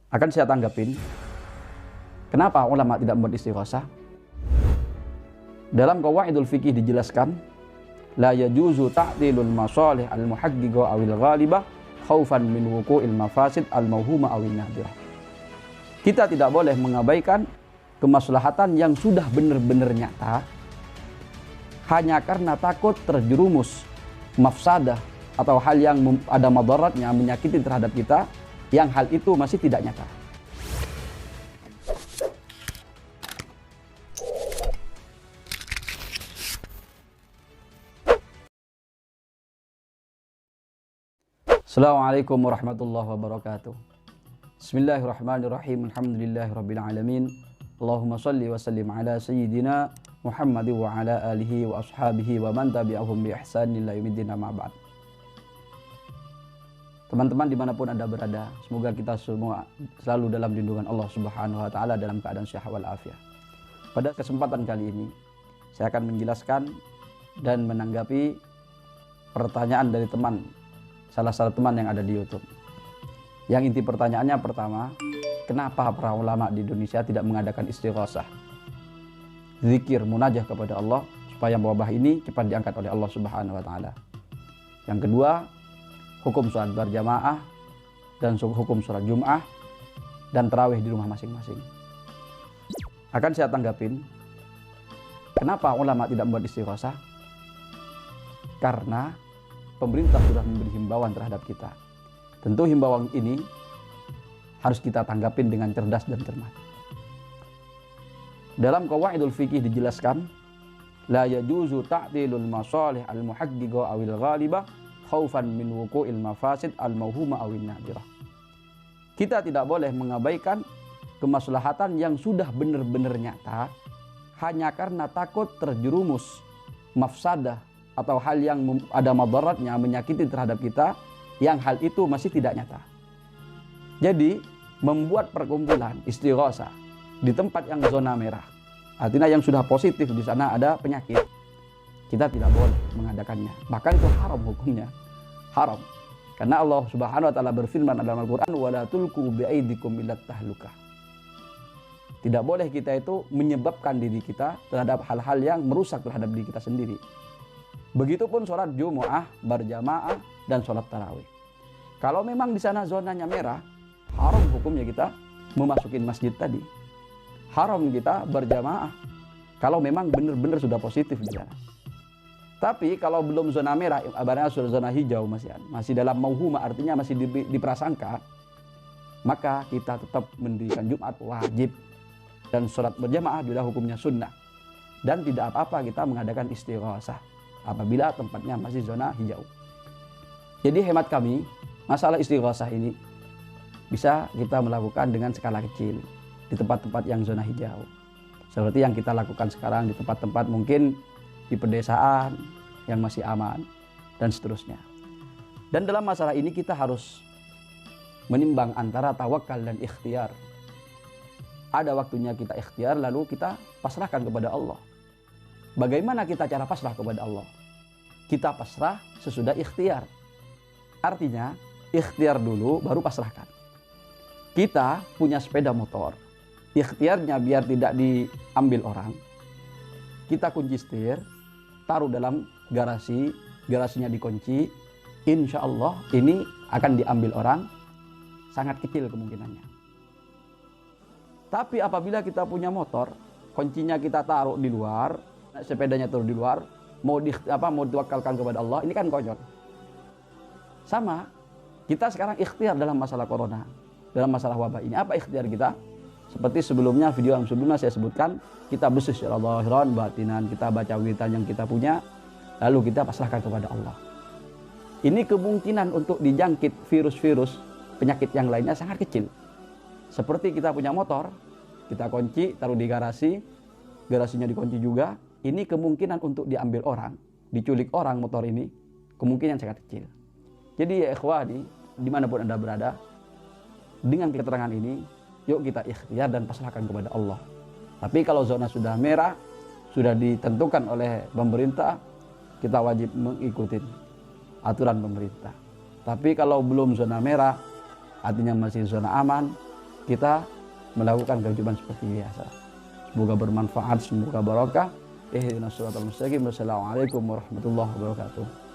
Akan saya tanggapin kenapa ulama tidak membuat istighosah. Dalam qawaidul fikih dijelaskan, la yajuzu ta'dilul masalih al-muhaqqiqah awil ghalibah khaufan min wuqu'il mafasid al-mauhumah awil nadirah. Kita tidak boleh mengabaikan kemaslahatan yang sudah benar-benar nyata hanya karena takut terjerumus mafsadah atau hal yang ada madaratnya, menyakiti terhadap kita, yang hal itu masih tidak nyata. Assalamualaikum warahmatullahi wabarakatuh. Bismillahirrahmanirrahim. Alhamdulillahirabbil alamin. Allahumma shalli wa sallim ala sayyidina Muhammad wa ala alihi wa ashabihi wa man tabi'ahum bi ihsan ila yaumiddin, amma ba'd. Teman-teman dimanapun Anda berada, semoga kita semua selalu dalam lindungan Allah Subhanahu wa taala dalam keadaan sehat walafiat. Pada kesempatan kali ini saya akan menjelaskan dan menanggapi pertanyaan dari salah satu teman yang ada di YouTube. Yang inti pertanyaannya pertama, kenapa para ulama di Indonesia tidak mengadakan istighosah, zikir munajah kepada Allah supaya wabah ini cepat diangkat oleh Allah Subhanahu wa taala. Yang kedua, hukum sholat berjamaah dan hukum sholat Jum'ah dan tarawih di rumah masing-masing. Akan saya tanggapin kenapa ulama tidak membuat istighosah. Karena pemerintah sudah memberi himbauan terhadap kita. Tentu himbauan ini harus kita tanggapin dengan cerdas dan cermat. Dalam qawaidul fikih dijelaskan, la yajuzu ta'dilul masalih al-muhaqqiqah awil ghalibah khaufan min wuqu'il mafasid al-mauhumah awil nadirah. Kita tidak boleh mengabaikan kemaslahatan yang sudah benar-benar nyata hanya karena takut terjerumus mafsadah atau hal yang ada madaratnya, menyakiti terhadap kita, yang hal itu masih tidak nyata. Jadi membuat perkumpulan istighosah di tempat yang zona merah, artinya yang sudah positif di sana ada penyakit, kita tidak boleh mengadakannya. Bahkan itu haram hukumnya, haram. Karena Allah Subhanahu wa taala berfirman dalam Al-Qur'an, wala tulqu biaidikum ilat tahlukah. Tidak boleh kita itu menyebabkan diri kita terhadap hal-hal yang merusak terhadap diri kita sendiri. Begitupun sholat Jumu'ah berjamaah dan sholat tarawih. Kalau memang di sana zonanya merah, haram hukumnya kita memasukin masjid tadi. Haram kita berjamaah kalau memang benar-benar sudah positif di sana. Tapi kalau belum zona merah, ibaratnya sudah zona hijau, masih dalam mauhumah, artinya masih diprasangka, maka kita tetap mendirikan Jumat wajib dan sholat berjamaah juga hukumnya sunnah. Dan tidak apa-apa kita mengadakan istighosah apabila tempatnya masih zona hijau. Jadi hemat kami, masalah istighosah ini bisa kita melakukan dengan skala kecil di tempat-tempat yang zona hijau. Seperti yang kita lakukan sekarang di tempat-tempat mungkin di pedesaan yang masih aman dan seterusnya. Dan dalam masalah ini kita harus menimbang antara tawakal dan ikhtiar. Ada waktunya kita ikhtiar lalu kita pasrahkan kepada Allah. Bagaimana kita cara pasrah kepada Allah? Kita pasrah sesudah ikhtiar. Artinya, ikhtiar dulu baru pasrahkan. Kita punya sepeda motor. Ikhtiarnya biar tidak diambil orang. Kita kunci setir, taruh dalam garasi, garasinya dikunci. Insya Allah ini akan diambil orang, sangat kecil kemungkinannya. Tapi apabila kita punya motor, kuncinya kita taruh di luar, sepedanya taruh di luar, mau ditawakalkan kepada Allah, ini kan konyol. Sama, kita sekarang ikhtiar dalam masalah corona, dalam masalah wabah ini. Apa ikhtiar kita? Seperti sebelumnya, video yang sebelumnya saya sebutkan, kita bersih secara zahiran, batinan, kita baca wiridhan yang kita punya, lalu kita pasrahkan kepada Allah. Ini kemungkinan untuk dijangkit virus-virus, penyakit yang lainnya sangat kecil. Seperti kita punya motor, kita kunci, taruh di garasi, garasinya dikunci juga, ini kemungkinan untuk diambil orang, diculik orang motor ini, kemungkinan sangat kecil. Jadi ya ikhwani, dimanapun Anda berada, dengan keterangan ini, yuk kita ikhtiar dan pasrahkan kepada Allah. Tapi kalau zona sudah merah, sudah ditentukan oleh pemerintah, kita wajib mengikuti aturan pemerintah. Tapi kalau belum zona merah, artinya masih zona aman, kita melakukan kewajiban seperti biasa. Semoga bermanfaat, semoga barokah. Ihdinas siratal mustaqim. Wassalamualaikum warahmatullahi wabarakatuh.